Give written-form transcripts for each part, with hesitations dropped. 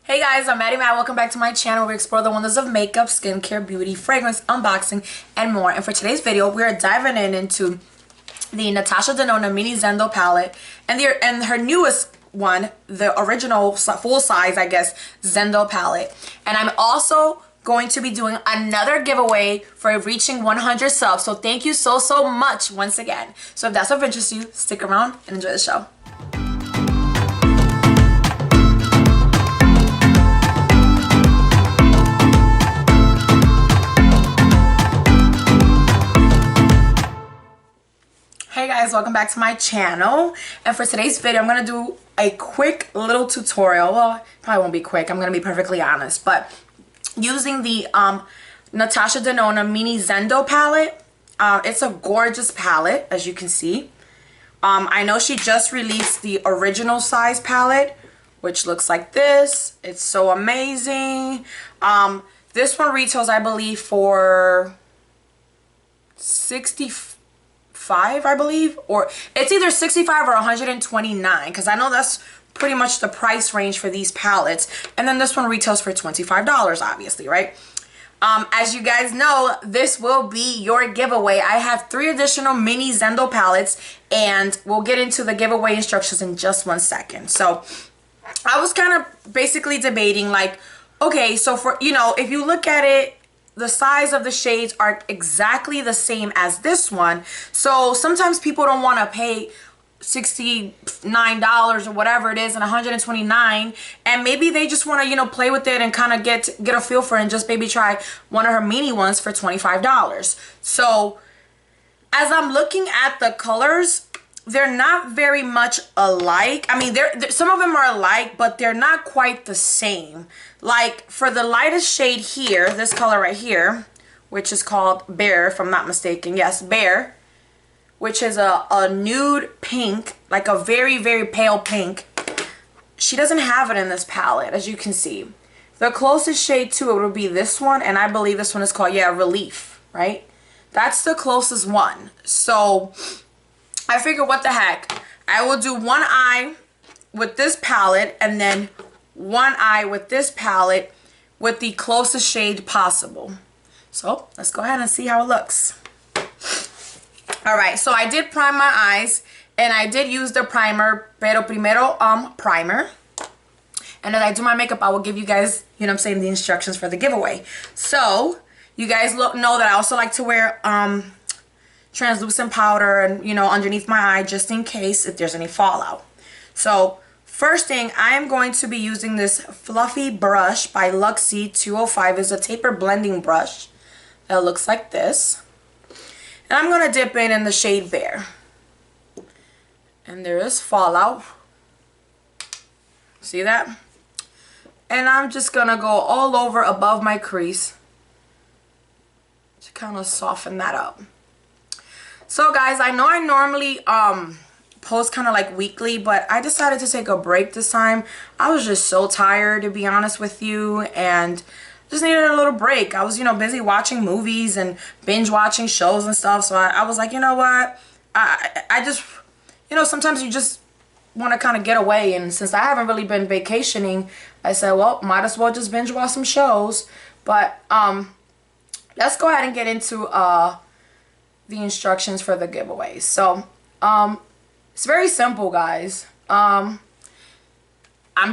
Hey guys, I'm Maddie Matt. Welcome back to my channel where we explore the wonders of makeup, skincare, beauty, fragrance, unboxing, and more. And for today's video, we are diving into the Natasha Denona Mini Zendo palette and her newest one, the original full size, I guess, Zendo palette. And I'm also going to be doing another giveaway for reaching 100 subs. So thank you so much once again. So if that's of interest to you, stick around and enjoy the show. Hey guys, welcome back to my channel. And for today's video, I'm gonna do a quick little tutorial. Well, it probably won't be quick, I'm gonna be perfectly honest, but using the Natasha Denona Mini Zendo palette. It's a gorgeous palette, as you can see. I know she just released the original size palette, which looks like this. It's so amazing. This one retails, I believe, for $65, I believe, or it's either $65 or $129, because I know that's pretty much the price range for these palettes. And then this one retails for $25, obviously, right? As you guys know, this will be your giveaway. I have 3 additional mini Zendo palettes, and we'll get into the giveaway instructions in just 1 second. So I was kind of basically debating, like, okay, so for, you know, if you look at it, the size of the shades are exactly the same as this one. So sometimes people don't want to pay $69 or whatever it is and $129, and maybe they just want to, you know, play with it and kind of get a feel for it and just maybe try one of her mini ones for $25. So as I'm looking at the colors, they're not very much alike. I mean, some of them are alike, but they're not quite the same. Like for the lightest shade here, this color right here, which is called Bear, if I'm not mistaken. Yes, Bear, which is a nude pink, like a very pale pink. She doesn't have it in this palette, as you can see. The closest shade to it would be this one, and I believe this one is called, yeah, Relief, right? That's the closest one. So I figured, what the heck, I will do one eye with this palette and then one eye with this palette with the closest shade possible. So let's go ahead and see how it looks. Alright, so I did prime my eyes, and I did use the primer, pero primero primer. And as I do my makeup, I will give you guys, you know what I'm saying, the instructions for the giveaway. So you guys know that I also like to wear translucent powder and, you know, underneath my eye, just in case if there's any fallout. So first thing, I am going to be using this fluffy brush by Luxie 205. It's a taper blending brush that looks like this, and I'm going to dip in the shade Bear, and there is fallout, see that? And I'm just going to go all over above my crease to kind of soften that up. So guys, I know I normally post kind of like weekly, but I decided to take a break this time. I was just so tired, to be honest with you, and just needed a little break. I was, you know, busy watching movies and binge watching shows and stuff. So I was like, you know what, I just, you know, sometimes you just want to kind of get away, and since I haven't really been vacationing, I said, well, might as well just binge watch some shows. But let's go ahead and get into the instructions for the giveaway. So it's very simple, guys. I'm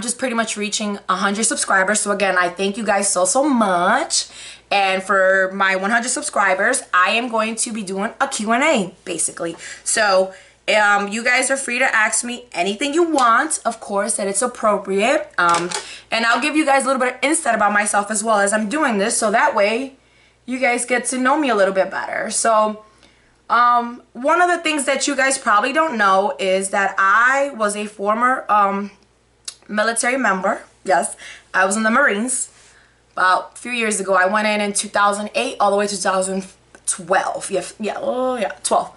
just pretty much reaching 100 subscribers. So again, I thank you guys so much. And for my 100 subscribers, I am going to be doing a Q&A, basically. So you guys are free to ask me anything you want, of course, that it's appropriate. And I'll give you guys a little bit of insight about myself as well as I'm doing this, so that way you guys get to know me a little bit better. So one of the things that you guys probably don't know is that I was a former military member. Yes, I was in the Marines about a few years ago. I went in 2008 all the way to 2012. Yeah, 12.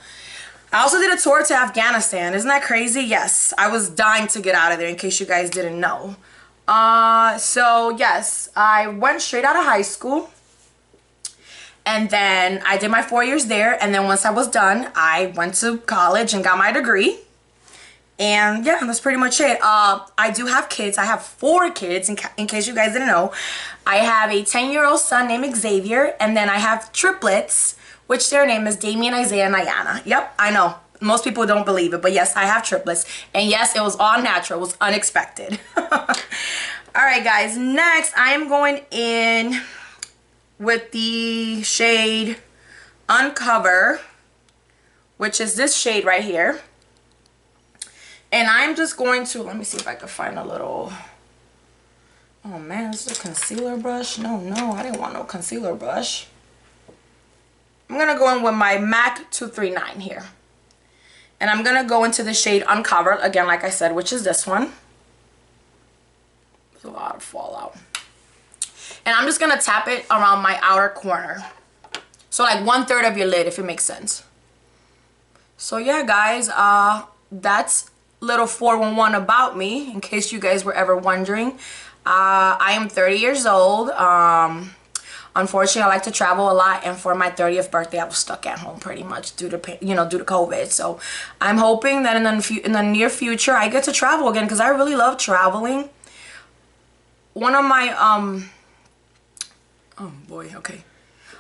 I also did a tour to Afghanistan. Isn't that crazy? Yes, I was dying to get out of there, in case you guys didn't know. So yes, I went straight out of high school. And then I did my 4 years there, and then once I was done, I went to college and got my degree. And yeah, that's pretty much it. I do have kids. I have 4 kids, in case you guys didn't know. I have a 10-year-old son named Xavier, and then I have triplets, which their name is Damien, Isaiah, and Ayana. Yep, I know. Most people don't believe it, but yes, I have triplets. And yes, it was all natural. It was unexpected. Alright guys, next I am going in with the shade Uncover, which is this shade right here. And I'm just going to, let me see if I can find a little, oh man, this is a concealer brush. No, I didn't want no concealer brush. I'm going to go in with my MAC 239 here. And I'm going to go into the shade Uncover, again, like I said, which is this one. There's a lot of fallout. And I'm just going to tap it around my outer corner. So like 1/3 of your lid, if it makes sense. So yeah, guys, that's little 411 about me, in case you guys were ever wondering. I am 30 years old. Unfortunately, I like to travel a lot, and for my 30th birthday, I was stuck at home pretty much due to COVID. So I'm hoping that in the near future, I get to travel again, because I really love traveling. One of my oh boy, okay.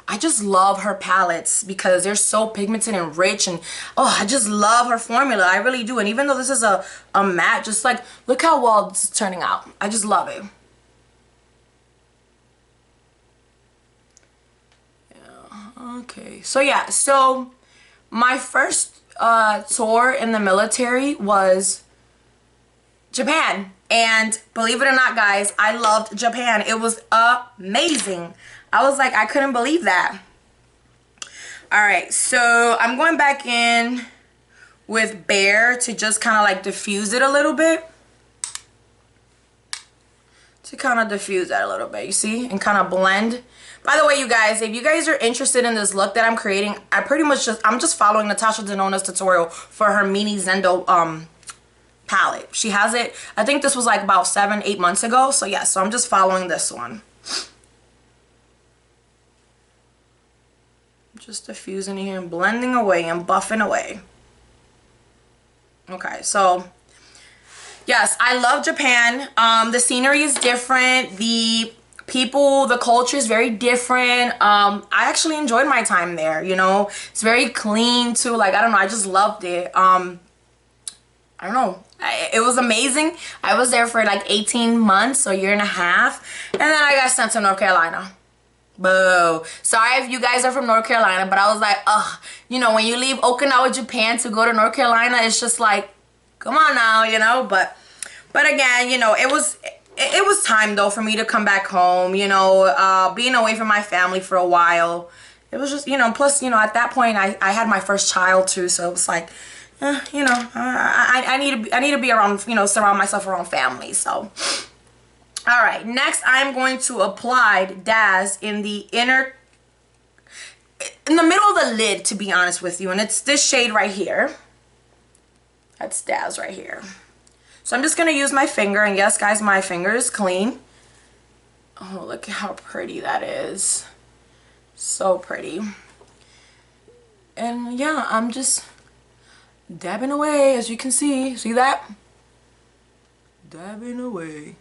I just love her palettes because they're so pigmented and rich, and oh, I just love her formula. I really do. And even though this is a matte, just like, look how well it's turning out. I just love it. Yeah, okay. So yeah, so my first tour in the military was Japan. And believe it or not, guys, I loved Japan. It was amazing. I was like, I couldn't believe that. Alright, so I'm going back in with Bare to just kind of like diffuse it a little bit. To kind of diffuse that a little bit, you see? And kind of blend. By the way, you guys, if you guys are interested in this look that I'm creating, I'm just following Natasha Denona's tutorial for her Mini Zendo palette. She has it, I think this was like about 7-8 months ago. So yeah, so I'm just following this one. Just diffusing here and blending away and buffing away. Okay, so yes, I love Japan. The scenery is different. The people, the culture is very different. I actually enjoyed my time there, you know. It's very clean too. Like, I don't know, I just loved it. I don't know. It was amazing. I was there for like 18 months, a year and a half. And then I got sent to North Carolina. Boo. Sorry if you guys are from North Carolina, but I was like, ugh. You know, when you leave Okinawa, Japan to go to North Carolina, it's just like, come on now, you know. But again, you know, it was time though for me to come back home, you know, being away from my family for a while. It was just, you know, plus, you know, at that point I had my first child too, so it was like, you know, I need to be around, you know, surround myself around family. So all right, next I'm going to apply Daz in the middle of the lid, to be honest with you, and it's this shade right here. That's Daz right here. So I'm just going to use my finger, and yes guys, my finger is clean. Oh, look at how pretty that is. So pretty. And yeah, I'm just dabbing away, as you can see. See that? Dabbing away.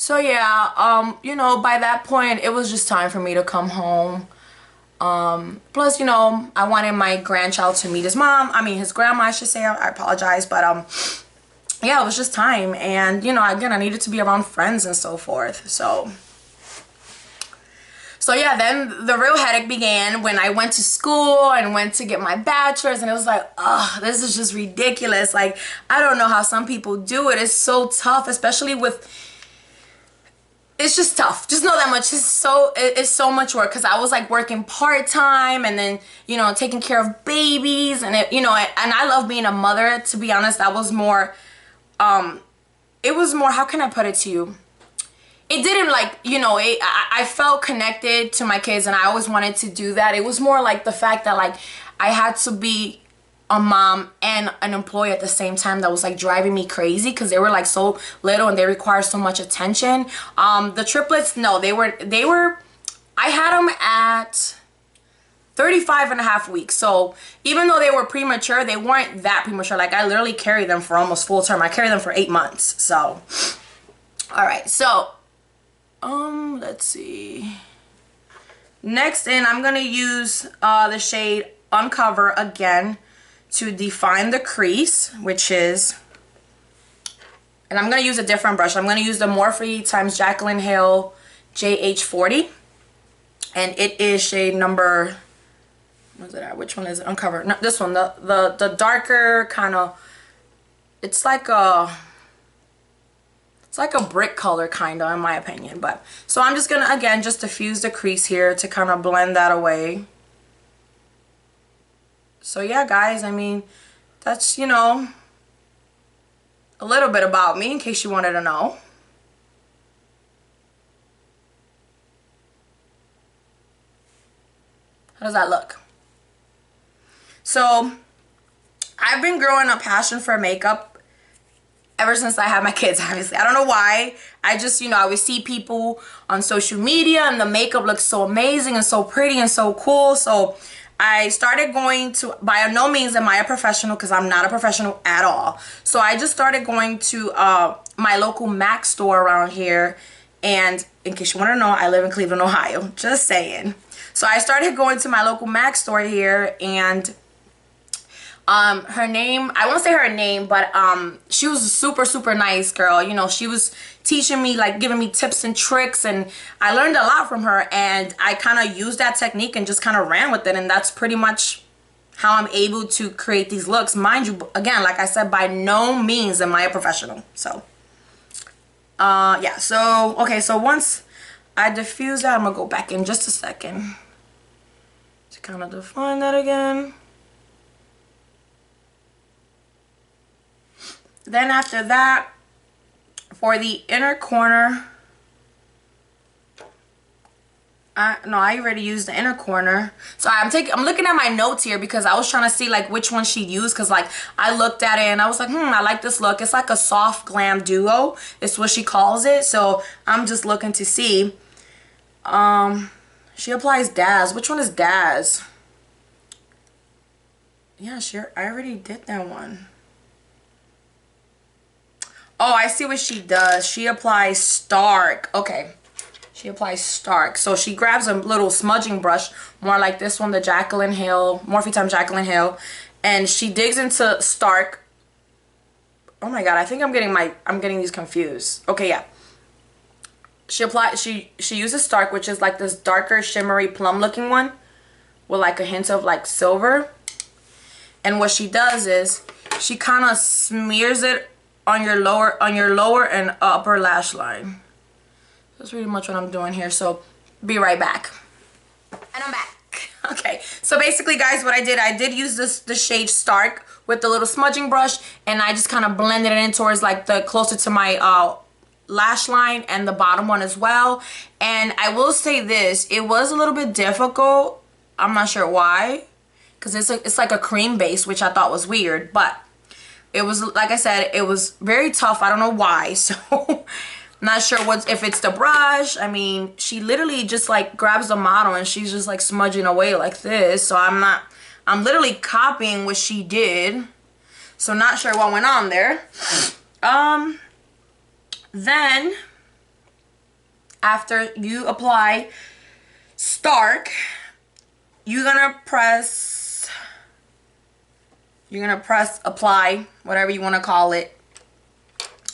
So yeah, you know, by that point, it was just time for me to come home. Plus, you know, I wanted my grandchild to meet his mom. I mean, his grandma, I should say. I apologize, but yeah, it was just time. And, you know, again, I needed to be around friends and so forth. So yeah, then the real headache began when I went to school and went to get my bachelor's, and it was like, oh, this is just ridiculous. Like, I don't know how some people do it. It's so tough, especially with, it's just tough. Just know that much. It's so much work, because I was like working part-time and then, you know, taking care of babies, and it, you know, and I love being a mother, to be honest. That was more, it was more, how can I put it to you? It didn't like, you know, I felt connected to my kids, and I always wanted to do that. It was more like the fact that like I had to be a mom and an employee at the same time that was like driving me crazy, because they were like so little and they require so much attention. The triplets, no, they were I had them at 35.5 weeks. So even though they were premature, they weren't that premature. Like I literally carried them for almost full term. I carried them for 8 months. So all right, so let's see. Next in, I'm gonna use the shade Uncover again to define the crease, which is, and I'm gonna use a different brush. I'm gonna use the Morphe x Jaclyn Hill JH40, and it is shade number, what's it at? Which one is it? Uncover. No, this one, the darker kind of, it's like a brick color kind of, in my opinion. But so I'm just gonna again just diffuse the crease here to kind of blend that away. So yeah, guys, I mean, that's, you know, a little bit about me in case you wanted to know. How does that look? So I've been growing a passion for makeup ever since I had my kids, obviously. I don't know why. I just, you know, I would see people on social media and the makeup looks so amazing and so pretty and so cool. So I started going to, by no means am I a professional, because I'm not a professional at all. So I just started going to my local MAC store around here. And in case you want to know, I live in Cleveland, Ohio. Just saying. So I started going to my local MAC store here, and her name, I won't say her name, but she was a super nice girl. You know, she was teaching me, like giving me tips and tricks, and I learned a lot from her, and I kind of used that technique and just kind of ran with it, and that's pretty much how I'm able to create these looks. Mind you, again, like I said, by no means am I a professional. So yeah, so okay, so once I diffuse that, I'm gonna go back in just a second to kind of define that again. Then after that, for the inner corner, I already used the inner corner. So I'm looking at my notes here because I was trying to see like which one she used, because like I looked at it and I was like, I like this look. It's like a soft glam duo. It's what she calls it. So I'm just looking to see. She applies Daz. Which one is Daz? Yeah, sure. I already did that one. Oh, I see what she does. She applies Stark. Okay. She applies Stark. So she grabs a little smudging brush, more like this one, the Jaclyn Hill, Morphe x Jaclyn Hill, and she digs into Stark. Oh my god, I think I'm getting these confused. Okay, yeah. She uses Stark, which is like this darker shimmery plum looking one with like a hint of like silver. And what she does is she kind of smears it on your lower and upper lash line. That's pretty much what I'm doing here. So be right back. And I'm back. Okay, so basically guys, what I did use the shade Stark with the little smudging brush, and I just kind of blended it in towards like the closer to my lash line and the bottom one as well. And I will say this, it was a little bit difficult. I'm not sure why, because it's like a cream base, which I thought was weird, but it was, like I said, it was very tough. I don't know why. So I'm not sure if it's the brush. I mean, she literally just like grabs the model and she's just like smudging away like this. So I'm literally copying what she did. So not sure what went on there. Then after you apply Stark, you're gonna press apply, whatever you want to call it.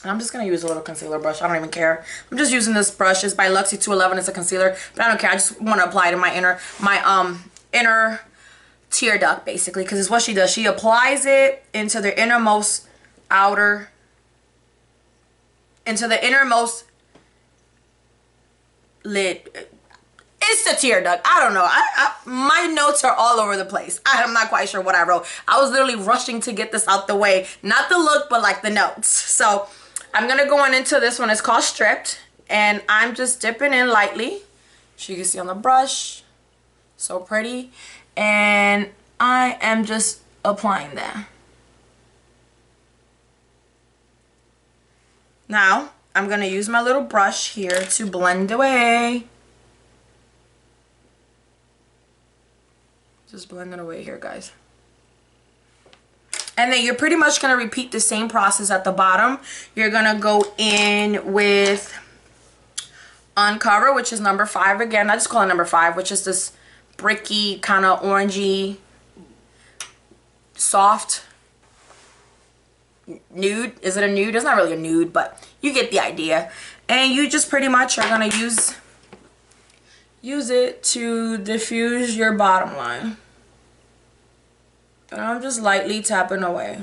And I'm just gonna use a little concealer brush. I don't even care. I'm just using this brush. It's by Luxie 211. It's a concealer, but I don't care. I just want to apply it in my inner tear duct, basically, because it's what she does. She applies it into the innermost lid. It's the tear duct. I don't know. My notes are all over the place. I'm not quite sure what I wrote. I was literally rushing to get this out the way. Not the look, but like the notes. So I'm going to go on into this one. It's called Stripped. And I'm just dipping in lightly. As you can see on the brush. So pretty. And I am just applying that. Now, I'm going to use my little brush here to blend away. Just blend it away here, guys. And then you're pretty much going to repeat the same process at the bottom. You're going to go in with Uncover, which is number 5 again. I just call it number 5, which is this bricky, kind of orangey, soft nude. Is it a nude? It's not really a nude, but you get the idea. And you just pretty much are going to use it to diffuse your bottom line. And I'm just lightly tapping away.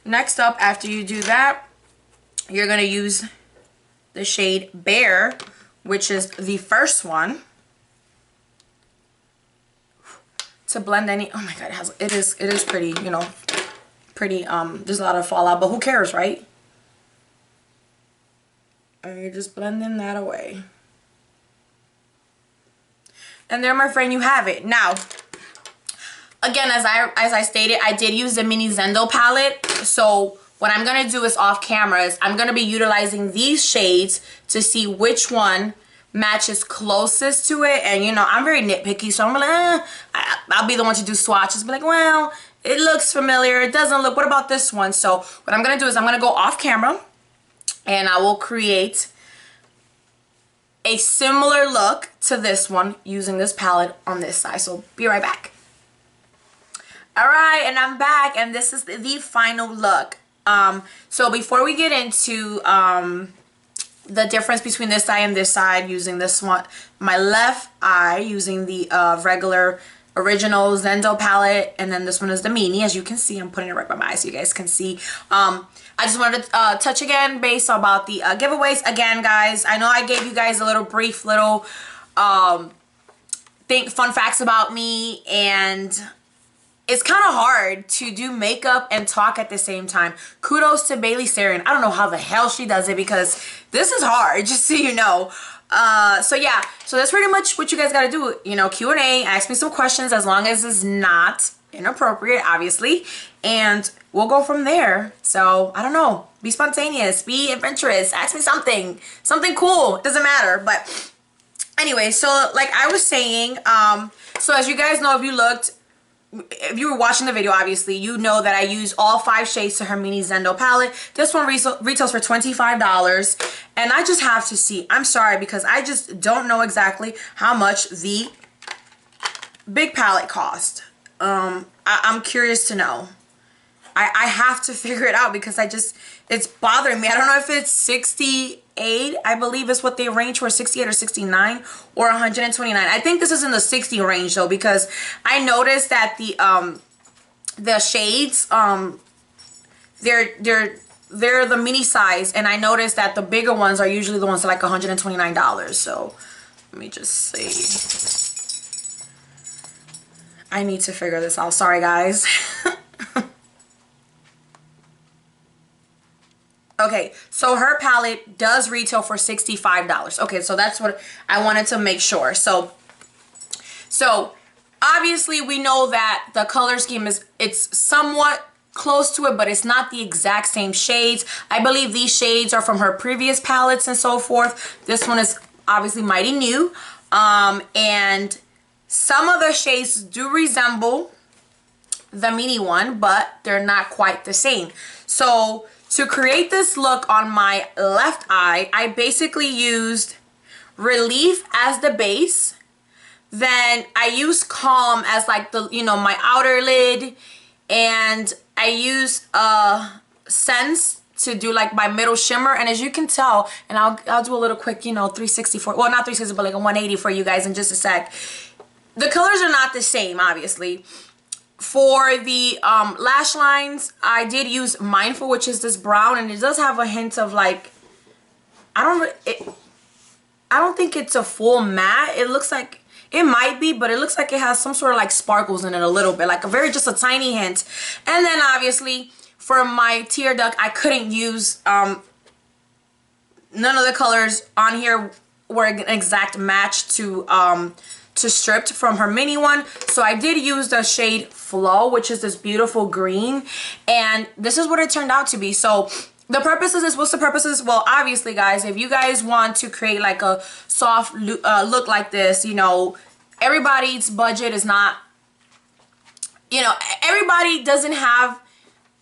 Next up, after you do that, you're going to use the shade Bare, which is the first one, to blend any. Oh my god, it is pretty, you know, pretty, there's a lot of fallout, but who cares, right? And you're just blending that away. And there, my friend, you have it. Now, again, as I stated, I did use the mini Zendo palette. So what I'm going to do is off cameras, I'm going to be utilizing these shades to see which one matches closest to it. And, you know, I'm very nitpicky. So I'm like, I'll be the one to do swatches. Be like, well, it looks familiar. It doesn't look. What about this one? So what I'm going to do is I'm going to go off camera. And I will create a similar look to this one using this palette on this side. So be right back. Alright, and I'm back, and this is the final look. So before we get into the difference between this eye and this side, using this one, my left eye using the regular original Zendo palette, and then this one is the mini. As you can see, I'm putting it right by my eyes so you guys can see. I just wanted to touch again base about the giveaways. Again, guys, I know I gave you guys a little brief little fun facts about me, and it's kind of hard to do makeup and talk at the same time. Kudos to Bailey Sarian. I don't know how the hell she does it, because this is hard, just so you know. So yeah, so that's pretty much what you guys got to do. You know, Q&A, ask me some questions, as long as it's not inappropriate, obviously, and we'll go from there. So I don't know, be spontaneous, be adventurous, ask me something cool, it doesn't matter. But anyway, so like I was saying, so as you guys know, if you were watching the video, obviously you know that I use all 5 shades to her mini Zendo palette. This one retails for $25, and I just have to see, I'm sorry, because I just don't know exactly how much the big palette cost. I'm curious to know. I have to figure it out, because it's bothering me. I don't know if it's 68, I believe is what they range for, 68 or 69 or 129. I think this is in the 60 range though, because I noticed that the shades, they're the mini size, and I noticed that the bigger ones are usually the ones that are like $129. So let me just see. I need to figure this out. Sorry, guys. Okay, so her palette does retail for $65. Okay, so that's what I wanted to make sure. So obviously we know that the color scheme it's somewhat close to it, but it's not the exact same shades. I believe these shades are from her previous palettes and so forth. This one is obviously mighty new. And some of the shades do resemble the mini one, but they're not quite the same. So to create this look on my left eye, I basically used Relief as the base. Then I used Calm as like the, you know, my outer lid. And I used Sense to do like my middle shimmer. And as you can tell, and I'll do a little quick, you know, 360 for, well, not 360, but like a 180 for you guys in just a sec. The colors are not the same, obviously. For the lash lines, I did use Mindful, which is this brown, and it does have a hint of like, I don't think it's a full matte. It looks like, it might be, but it looks like it has some sort of like sparkles in it a little bit, like just a tiny hint. And then obviously for my tear duct, I couldn't use, none of the colors on here were an exact match to Stripped from her mini one. So I did use the shade Flow, which is this beautiful green, and this is what it turned out to be. So the purpose of this, what's the purpose of this? Well, obviously, guys, if you guys want to create like a soft look like this, you know, everybody's budget is not, you know, everybody doesn't have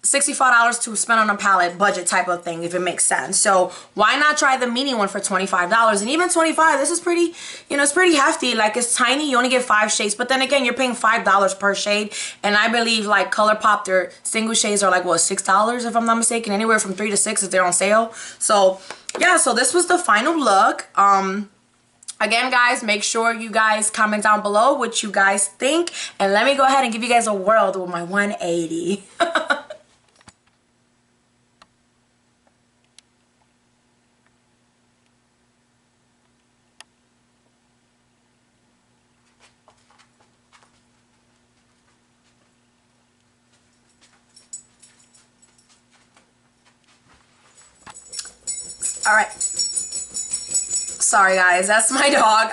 $65 to spend on a palette budget type of thing, if it makes sense. So why not try the mini one for $25? And even $25, this is pretty, you know, it's pretty hefty. Like, it's tiny, you only get 5 shades, but then again, you're paying $5 per shade. And I believe like ColourPop, their single shades are like, what, $6 if I'm not mistaken, anywhere from 3 to 6 if they're on sale. So yeah, so this was the final look. Again, guys, make sure you guys comment down below what you guys think, and let me go ahead and give you guys a whirl with my 180. All right. Sorry, guys. That's my dog.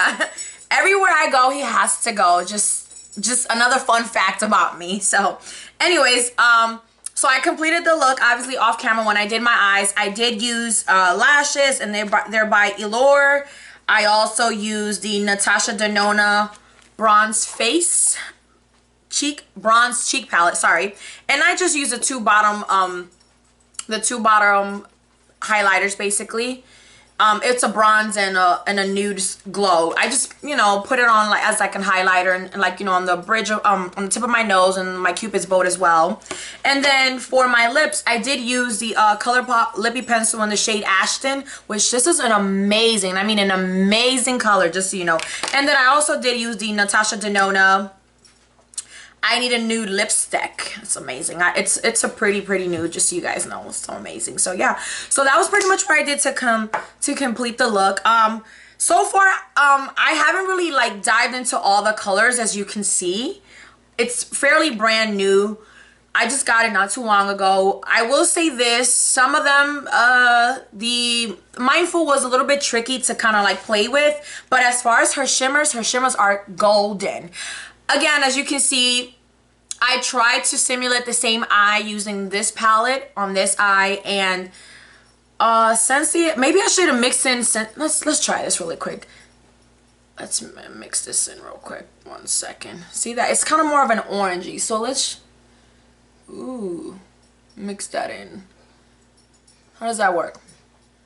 Everywhere I go, he has to go. Just another fun fact about me. So, anyways, so I completed the look, obviously off camera when I did my eyes. I did use lashes, and they're by Elore. I also used the Natasha Denona bronze cheek palette. Sorry, and I just used the two bottom highlighters basically. It's a bronze and a nude glow. I just, you know, put it on like as like a highlighter and like, you know, on the bridge of, on the tip of my nose and my Cupid's bow as well. And then for my lips, I did use the ColourPop lippy pencil in the shade Ashton, which this is an amazing, I mean an amazing color, just so you know. And then I also did use the Natasha Denona I Need a Nude lipstick. It's amazing. It's a pretty nude, just so you guys know. It's so amazing. So yeah, so that was pretty much what I did to complete the look. So far, I haven't really like dived into all the colors, as you can see. It's fairly brand new. I just got it not too long ago. I will say this, some of them, the Mindful was a little bit tricky to kind of like play with, but as far as her shimmers are golden. Again, as you can see, I tried to simulate the same eye using this palette on this eye, and maybe I should have mixed in, let's try this really quick. Let's mix this in real quick. 1 second. See that? It's kind of more of an orangey, so let's, mix that in. How does that work?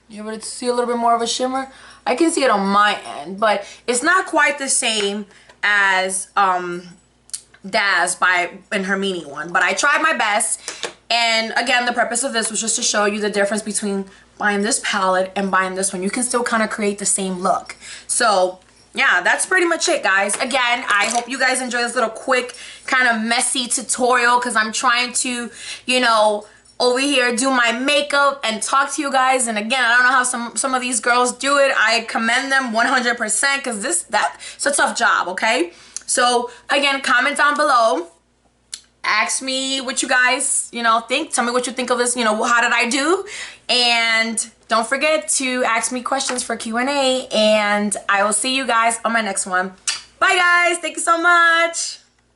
You able to see a little bit more of a shimmer? I can see it on my end, but it's not quite the same as Daz in her mini one, but I tried my best. And again, the purpose of this was just to show you the difference between buying this palette and buying this one. You can still kind of create the same look. So yeah, that's pretty much it, guys. Again, I hope you guys enjoy this little quick kind of messy tutorial, because I'm trying to, you know, over here do my makeup and talk to you guys. And again, I don't know how some of these girls do it. I commend them 100%, because it's a tough job, okay? So again, comment down below, ask me what you guys, you know, think. Tell me what you think of this, you know, how did I do? And don't forget to ask me questions for Q&A, and I will see you guys on my next one. Bye, guys. Thank you so much.